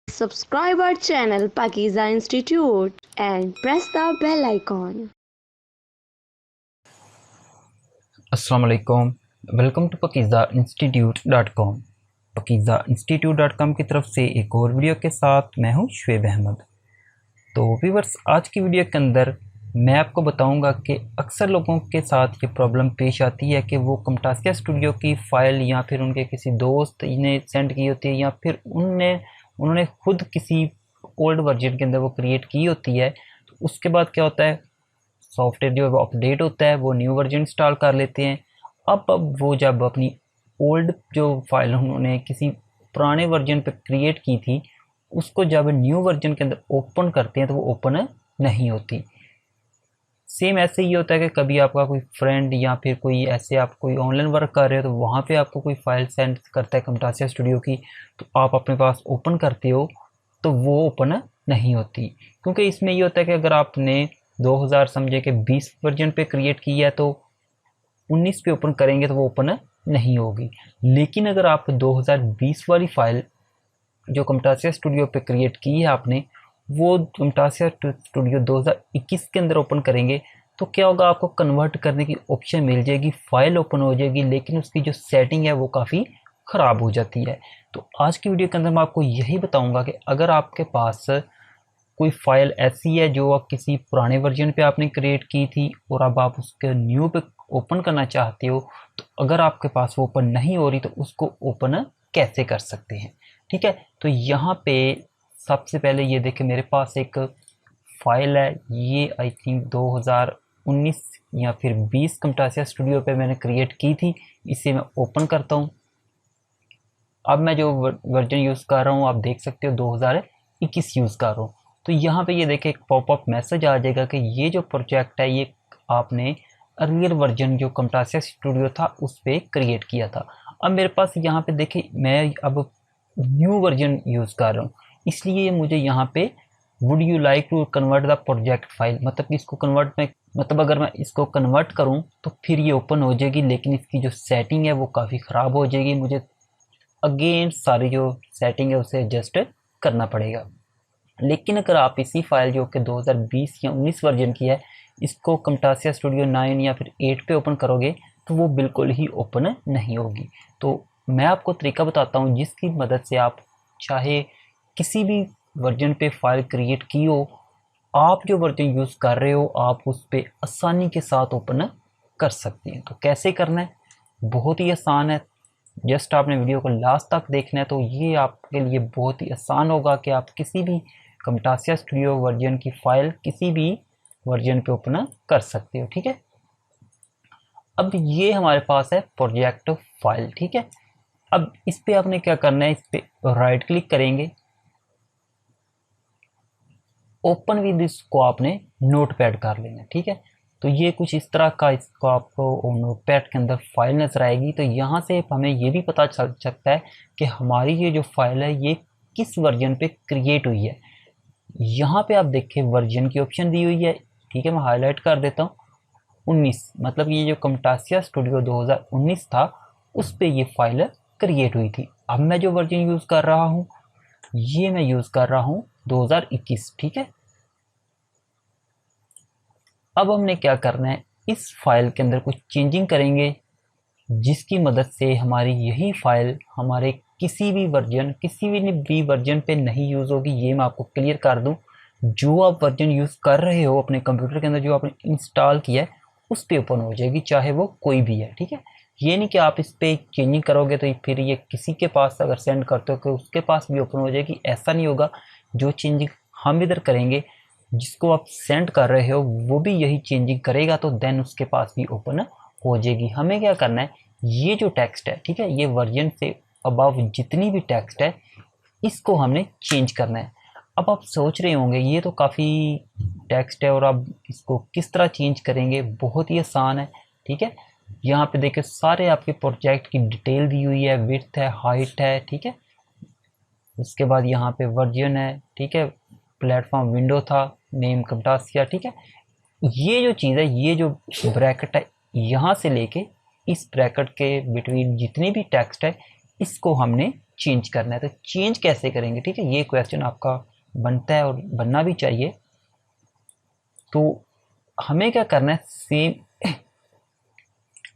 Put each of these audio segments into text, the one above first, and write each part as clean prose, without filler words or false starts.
Subscribe our channel Pakiza Institute and press the bell icon. अस्सलाम वालेकुम, welcome to Pakeezah इंस्टीट्यूट.com। Pakeezah इंस्टीट्यूट.com की तरफ से एक और वीडियो के साथ मैं हूं शुएब अहमद। तो व्यूअर्स, आज की वीडियो के अंदर मैं आपको बताऊंगा कि अक्सर लोगों के साथ ये प्रॉब्लम पेश आती है कि वो camtasia स्टूडियो की फ़ाइल या फिर उनके किसी दोस्त ने सेंड की होती है या फिर उन्होंने खुद किसी ओल्ड वर्जन के अंदर वो क्रिएट की होती है। तो उसके बाद क्या होता है, सॉफ्टवेयर जो है वो अपडेट होता है, वो न्यू वर्जन इंस्टॉल कर लेते हैं। अब वो जब अपनी ओल्ड जो फाइल उन्होंने किसी पुराने वर्जन पे क्रिएट की थी, उसको जब न्यू वर्जन के अंदर ओपन करते हैं तो वो ओपन नहीं होती। सेम ऐसे ही होता है कि कभी आपका कोई फ्रेंड या फिर कोई ऐसे आप कोई ऑनलाइन वर्क कर रहे हो तो वहाँ पे आपको कोई फाइल सेंड करता है camtasia स्टूडियो की, तो आप अपने पास ओपन करते हो तो वो ओपन नहीं होती। क्योंकि इसमें ये होता है कि अगर आपने 2000 समझे कि 20 वर्जन पे क्रिएट किया है तो 19 पे ओपन करेंगे तो वो ओपन नहीं होगी। लेकिन अगर आप 2020 वाली फाइल जो camtasia स्टूडियो पे क्रिएट की है आपने, वो camtasia स्टूडियो 2021 के अंदर ओपन करेंगे तो क्या होगा, आपको कन्वर्ट करने की ऑप्शन मिल जाएगी, फाइल ओपन हो जाएगी, लेकिन उसकी जो सेटिंग है वो काफ़ी ख़राब हो जाती है। तो आज की वीडियो के अंदर मैं आपको यही बताऊंगा कि अगर आपके पास कोई फाइल ऐसी है जो आप किसी पुराने वर्जन पे आपने क्रिएट की थी और अब आप उसके न्यू पे ओपन करना चाहते हो, तो अगर आपके पास वो ओपन नहीं हो रही तो उसको ओपन कैसे कर सकते हैं। ठीक है, तो यहाँ पे सबसे पहले ये देखें, मेरे पास एक फाइल है, ये आई थिंक 2019 या फिर 20 camtasia स्टूडियो पे मैंने क्रिएट की थी। इसे मैं ओपन करता हूँ। अब मैं जो वर्जन यूज़ कर रहा हूँ आप देख सकते हो 2021 यूज़ कर रहा हूँ। तो यहाँ पे ये देखें, एक पॉपअप मैसेज आ जाएगा कि ये जो प्रोजेक्ट है ये आपने अर्लियर वर्जन जो camtasia स्टूडियो था उस पर क्रिएट किया था। अब मेरे पास यहाँ पे देखें, मैं अब न्यू वर्जन यूज़ कर रहा हूँ, इसलिए मुझे यहाँ पे would you like to convert the project file, मतलब इसको कन्वर्ट में, मतलब अगर मैं इसको कन्वर्ट करूँ तो फिर ये ओपन हो जाएगी, लेकिन इसकी जो सेटिंग है वो काफ़ी ख़राब हो जाएगी। मुझे अगेन सारी जो सेटिंग है उसे एडजस्ट करना पड़ेगा। लेकिन अगर आप इसी फाइल जो कि 2020 या 19 वर्जन की है, इसको camtasia स्टूडियो 9 या फिर 8 पे ओपन करोगे तो वो बिल्कुल ही ओपन नहीं होगी। तो मैं आपको तरीका बताता हूँ जिसकी मदद से आप चाहे किसी भी वर्जन पे फाइल क्रिएट की हो, आप जो वर्जन यूज़ कर रहे हो आप उस पर आसानी के साथ ओपन कर सकते हैं। तो कैसे करना है, बहुत ही आसान है, जस्ट आपने वीडियो को लास्ट तक देखना है। तो ये आपके लिए बहुत ही आसान होगा कि आप किसी भी camtasia स्टूडियो वर्जन की फ़ाइल किसी भी वर्जन पे ओपन कर सकते हो। ठीक है, अब ये हमारे पास है प्रोजेक्ट फाइल। ठीक है, अब इस पे आपने क्या करना है, इस पे राइट क्लिक करेंगे, ओपन विद, इसको आपने नोटपैड कर लेना। ठीक है, तो ये कुछ इस तरह का इसको आपको नोटपैड के अंदर फाइल नज़र आएगी। तो यहाँ से हमें ये भी पता चल सकता है कि हमारी ये जो फाइल है ये किस वर्जन पे क्रिएट हुई है। यहाँ पे आप देखें वर्जन की ऑप्शन दी हुई है। ठीक है, मैं हाईलाइट कर देता हूँ 19, मतलब ये जो camtasia स्टूडियो 2019 था उस पे ये फाइल क्रिएट हुई थी। अब मैं जो वर्जन यूज़ कर रहा हूँ ये मैं यूज़ कर रहा हूँ 2021। ठीक है, अब हमने क्या करना है, इस फाइल के अंदर कुछ चेंजिंग करेंगे जिसकी मदद से हमारी यही फाइल हमारे किसी भी वर्जन पे नहीं यूज़ होगी। ये मैं आपको क्लियर कर दूं, जो आप वर्जन यूज़ कर रहे हो अपने कंप्यूटर के अंदर, जो आपने इंस्टॉल किया है उस पे ओपन हो जाएगी, चाहे वो कोई भी है। ठीक है, ये नहीं कि आप इस पर चेंजिंग करोगे तो फिर ये किसी के पास अगर सेंड करते हो तो उसके पास भी ओपन हो जाएगी, ऐसा नहीं होगा। जो चेंजिंग हम इधर करेंगे, जिसको आप सेंड कर रहे हो वो भी यही चेंजिंग करेगा, तो देन उसके पास भी ओपन हो जाएगी। हमें क्या करना है, ये जो टेक्स्ट है, ठीक है, ये वर्जन से अबव जितनी भी टेक्स्ट है इसको हमने चेंज करना है। अब आप सोच रहे होंगे ये तो काफ़ी टेक्स्ट है और अब इसको किस तरह चेंज करेंगे, बहुत ही आसान है। ठीक है, यहाँ पे देखिए सारे आपके प्रोजेक्ट की डिटेल दी हुई है, विड्थ है, हाइट है। ठीक है, उसके बाद यहाँ पे वर्जन है। ठीक है, प्लेटफॉर्म विंडो था, नेम camtasia। ठीक है, ये जो चीज़ है, ये जो ब्रैकेट है, यहाँ से लेके इस ब्रैकेट के बिटवीन जितनी भी टेक्स्ट है इसको हमने चेंज करना है। तो चेंज कैसे करेंगे, ठीक है, ये क्वेश्चन आपका बनता है और बनना भी चाहिए। तो हमें क्या करना है, सेम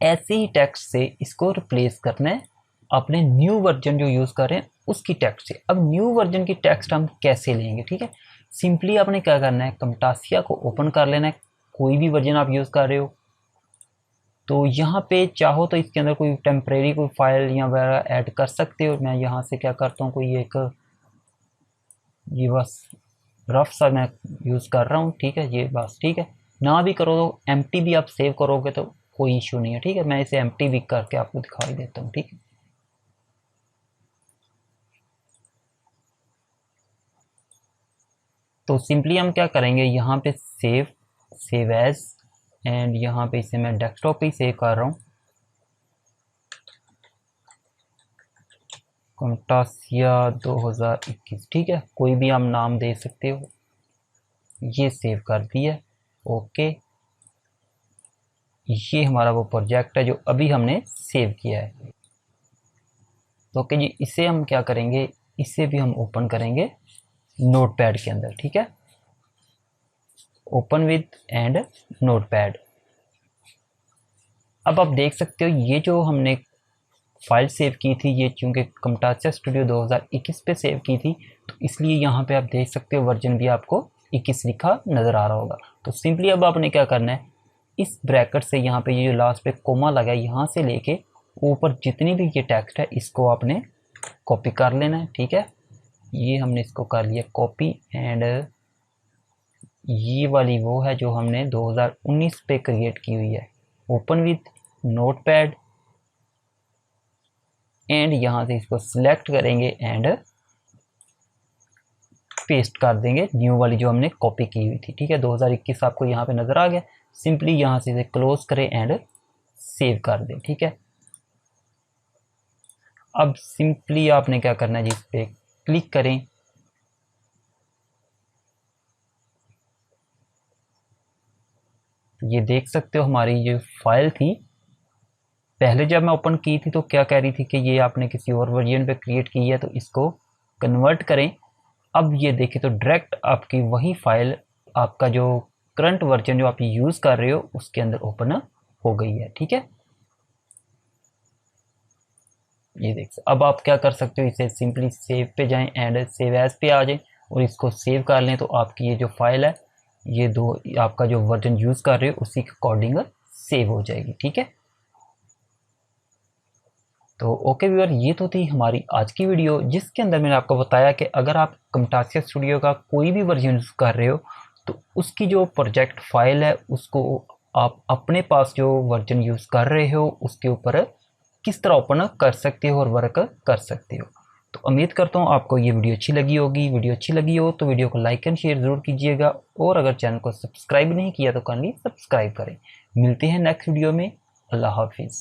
ऐसे ही टेक्स्ट से इसको रिप्लेस करना है अपने न्यू वर्जन जो यूज़ कर रहे हैं उसकी टेक्स्ट से। अब न्यू वर्जन की टेक्स्ट हम कैसे लेंगे, ठीक है, सिंपली आपने क्या करना है, Camtasia को ओपन कर लेना है, कोई भी वर्जन आप यूज़ कर रहे हो। तो यहाँ पे चाहो तो इसके अंदर कोई टेम्परेरी कोई फाइल या वगैरह ऐड कर सकते हो। मैं यहाँ से क्या करता हूँ, कोई एक ये बस रफ सा मैं यूज़ कर रहा हूँ, ठीक है, ये बस ठीक है। ना भी करो तो एम्प्टी भी आप सेव करोगे तो कोई इशू नहीं है, ठीक है। मैं इसे एम्प्टी भी करके आपको दिखाई देता हूँ, ठीक है। तो सिंपली हम क्या करेंगे, यहाँ पे सेव एज, एंड यहाँ पे इसे मैं डेस्कटॉप पे ही सेव कर रहा हूँ, Camtasia 2021, ठीक है, कोई भी आप नाम दे सकते हो। ये सेव कर दिया, ओके। ये हमारा वो प्रोजेक्ट है जो अभी हमने सेव किया है। तो ओके जी, इसे हम क्या करेंगे, इसे भी हम ओपन करेंगे नोटपैड के अंदर, ठीक है, ओपन विद एंड नोटपैड। अब आप देख सकते हो ये जो हमने फाइल सेव की थी, ये चूँकि Camtasia स्टूडियो 2021 पे सेव की थी, तो इसलिए यहाँ पे आप देख सकते हो वर्जन भी आपको 21 लिखा नज़र आ रहा होगा। तो सिंपली अब आपने क्या करना है, इस ब्रैकेट से यहाँ पे ये जो लास्ट पे कोमा लगा है, यहाँ से लेके ऊपर जितनी भी ये टेक्स्ट है इसको आपने कॉपी कर लेना है, ठीक है। ये हमने इसको कर लिया कॉपी, एंड ये वाली वो है जो हमने 2019 पे क्रिएट की हुई है, ओपन विद नोटपैड, एंड यहाँ से इसको सिलेक्ट करेंगे एंड पेस्ट कर देंगे न्यू वाली जो हमने कॉपी की हुई थी, ठीक है। 2021 आपको यहाँ पे नज़र आ गया। सिंपली यहाँ से इसे क्लोज करें एंड सेव कर दें, ठीक है। अब सिंपली आपने क्या करना है, जिस पे क्लिक करें, ये देख सकते हो हमारी जो फाइल थी पहले जब मैं ओपन की थी तो क्या कह रही थी कि ये आपने किसी और वर्जन पे क्रिएट की है, तो इसको कन्वर्ट करें। अब ये देखें तो डायरेक्ट आपकी वही फाइल आपका जो करंट वर्जन जो आप यूज़ कर रहे हो उसके अंदर ओपन हो गई है, ठीक है। ये देख, अब आप क्या कर सकते हो, इसे सिंपली सेव पे जाएं एंड सेव एज पे आ जाएं और इसको सेव कर लें। तो आपकी ये जो फाइल है, ये दो आपका जो वर्जन यूज़ कर रहे हो उसी के अकॉर्डिंग सेव हो जाएगी, ठीक है। तो ओके व्यूअर, ये तो थी हमारी आज की वीडियो, जिसके अंदर मैंने आपको बताया कि अगर आप Camtasia स्टूडियो का कोई भी वर्जन यूज़ कर रहे हो तो उसकी जो प्रोजेक्ट फाइल है उसको आप अपने पास जो वर्जन यूज़ कर रहे हो उसके ऊपर किस तरह ओपन कर सकते हो और वर्क कर सकते हो। तो उम्मीद करता हूँ आपको ये वीडियो अच्छी लगी होगी। वीडियो अच्छी लगी हो तो वीडियो को लाइक एंड शेयर ज़रूर कीजिएगा, और अगर चैनल को सब्सक्राइब नहीं किया तो काइंडली सब्सक्राइब करें। मिलते हैं नेक्स्ट वीडियो में। अल्लाह हाफिज़।